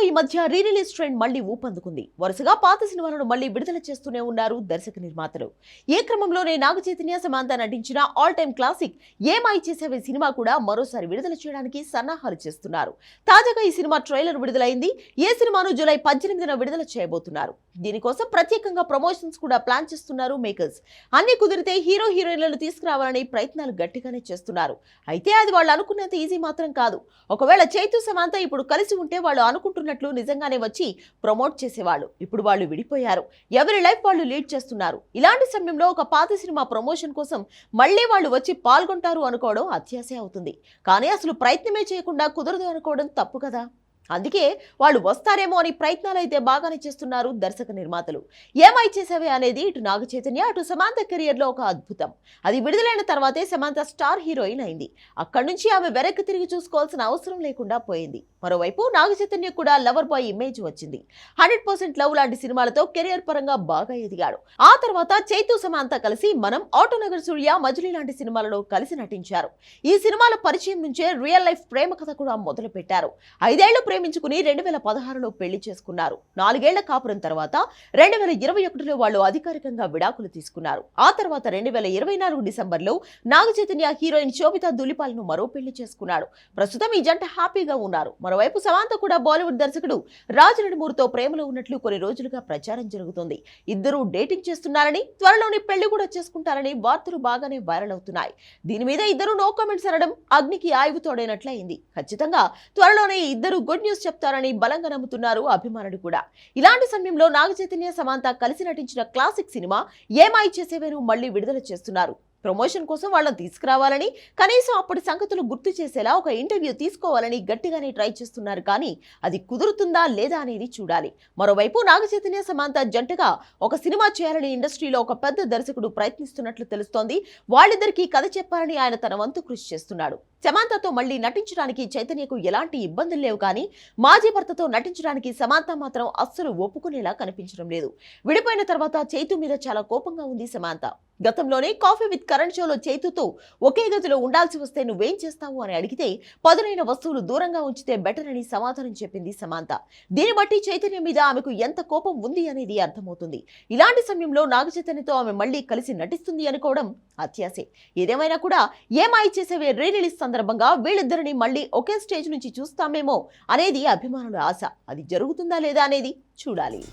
ఈ మధ్య re release trend మళ్లీ ఊపందుకుంది. వరుసగా పాత సినిమాలను మళ్లీ విడుదల చేస్తూనే ఉన్నారు దర్శక నిర్మాతలు. ఏ క్రమంలోనే నాగ చైతన్య సమాంత నటించిన ఆల్ టైమ్ క్లాసిక్ ఏమై చేసేవే సినిమా కూడా మరోసారి విడుదల చేయడానికి సన్నాహాలు చేస్తున్నారు. తాజాగా ఈ సినిమా ట్రైలర్ విడుదలైంది. ఏ సినిమాను జూలై 18న విడుదల చేయబోతున్నారు. దీనికోసం ప్రత్యేకంగా ప్రమోషన్స్ కూడా ప్లాన్ చేస్తున్నారు మేకర్స్. అన్ని కుదిరితే హీరో హీరోయిన్లను తీసుకురావాలని ప్రయత్నాలు గట్టిగానే చేస్తున్నారు. అయితే అది వాళ్ళు అనుకున్నంత ఈజీ మాత్రం కాదు. ఒకవేళ చైతు సమాంత ఇప్పుడు కలిసి ఉంటే వాళ్ళు అనుకుంటున్నట్లు నిజంగానే వచ్చి ప్రమోట్ చేసేవాళ్ళు. ఇప్పుడు వాళ్ళు విడిపోయారు. ఎవరి లైఫ్ వాళ్ళు లీడ్ చేస్తున్నారు. ఇలాంటి సమయంలో ఒక పాత సినిమా ప్రమోషన్ కోసం మళ్లీ వాళ్ళు వచ్చి పాల్గొంటారు అనుకోవడం అత్యాశ అవుతుంది. కానీ అసలు ప్రయత్నమే చేయకుండా కుదరదు అనుకోవడం తప్పు కదా. అందుకే వాళ్ళు వస్తారేమో అని ప్రయత్నాలు అయితే బాగానే చేస్తున్నారు దర్శక నిర్మాతలు. ఏమై చేసేవే అనేది ఇటు నాగ చైతన్య అటు సమాంత కెరియర్ లో ఒక అద్భుతం. అది విడుదలైన తర్వాతే సమాంత స్టార్ హీరోయిన్ అయింది. అక్కడి నుంచి ఆమె వెనక్కి తిరిగి చూసుకోవాల్సిన అవసరం లేకుండా పోయింది. మరోవైపు నాగ చైతన్య కూడా లవర్ బాయ్ ఇమేజ్ వచ్చింది. 100% లవ్ లాంటి సినిమాలతో కెరియర్ పరంగా బాగా ఎదిగాడు. ఆ తర్వాత చైతు సమాంత కలిసి మనం, ఆటోనగర్ సూర్య, మజిలీ లాంటి సినిమాలలో కలిసి నటించారు. ఈ సినిమాల పరిచయం నుంచే రియల్ లైఫ్ ప్రేమ కథ కూడా మొదలు పెట్టారు. 5 ఏళ్లు ప్రేమించుకుని 2016లో పెళ్లి చేసుకున్నారు. 4 ఏళ్ల కాపురం తర్వాత 2021లో వాళ్ళు అధికారికంగా విడాకులు తీసుకున్నారు. ఆ తర్వాత 2024 డిసెంబర్లో నాగ చైతన్య హీరోయిన్ శోభితా ధులిపాలను మరో పెళ్లి చేసుకున్నాడు. ప్రస్తుతం ఈ జంట హ్యాపీగా ఉన్నారు. మరోవైపు సమాంత కూడా బాలీవుడ్ దర్శకుడు రాజ్ నందమూరితో ప్రేమలో ఉన్నట్లు కొన్ని రోజులుగా ప్రచారం జరుగుతుంది. ఇద్దరు డేటింగ్ చేస్తున్నారని, త్వరలోనే పెళ్లి కూడా చేసుకుంటారని వార్తలు బాగానే వైరల్ అవుతున్నాయి. దీని మీద ఇద్దరు నో కామెంట్స్ అనడం అగ్నికి ఆయువు తోడైనట్లయింది. ఖచ్చితంగా త్వరలోనే ఇద్దరు గుడ్ న్యూస్ చెప్తారని బలంగా నమ్ముతున్నారు అభిమానులు కూడా. ఇలాంటి సమయంలో నాగ చైతన్య సమాంత కలిసి నటించిన క్లాసిక్ సినిమా ఏమై చేసేవేను మళ్లీ విడుదల చేస్తున్నారు. ప్రమోషన్ కోసం వాళ్ళని తీసుకురావాలని, కనీసం అప్పటి సంగతులు గుర్తు చేసేలా ఒక ఇంటర్వ్యూ తీసుకోవాలని గట్టిగానే ట్రై చేస్తున్నారు. కానీ అది కుదురుతుందా లేదా అనేది చూడాలి. మరోవైపు నాగ చైతన్య సమాంత జంటగా ఒక సినిమా చేయాలని ఇండస్ట్రీలో ఒక పెద్ద దర్శకుడు ప్రయత్నిస్తున్నట్లు తెలుస్తోంది. వాళ్ళిద్దరికీ కథ చెప్పాలని ఆయన తన వంతు కృషి చేస్తున్నాడు. సమాంతతో మళ్లీ నటించడానికి చైతన్యకు ఎలాంటి ఇబ్బందులు లేవు. కానీ మాజీ భర్తతో నటించడానికి సమాంత మాత్రం అస్సలు ఒప్పుకునేలా కనిపించడం లేదు. విడిపోయిన తర్వాత చైతు మీద చాలా కోపంగా ఉంది సమాంత. గతంలోనే కాఫీ విత్ కరణ్ షోలో చైతుతో ఒకే గదిలో ఉండాల్సి వస్తే నువ్వేం చేస్తావు అని అడిగితే పదునైన వస్తువులు దూరంగా ఉంచితే బెటర్ అని సమాధానం చెప్పింది సమాంత. దీన్ని బట్టి చైతన్య మీద ఆమెకు ఎంత కోపం ఉంది అనేది అర్థమవుతుంది. ఇలాంటి సమయంలో నాగ చైతన్యతో ఆమె మళ్లీ కలిసి నటిస్తుంది అనుకోవడం అత్యాశే. ఏదేమైనా కూడా ఏమై చేసేవే రీ రిలీజ్ సందర్భంగా వీళ్ళిద్దరిని మళ్లీ ఒకే స్టేజ్ నుంచి చూస్తామేమో అనేది అభిమానుల ఆశ. అది జరుగుతుందా లేదా అనేది చూడాలి.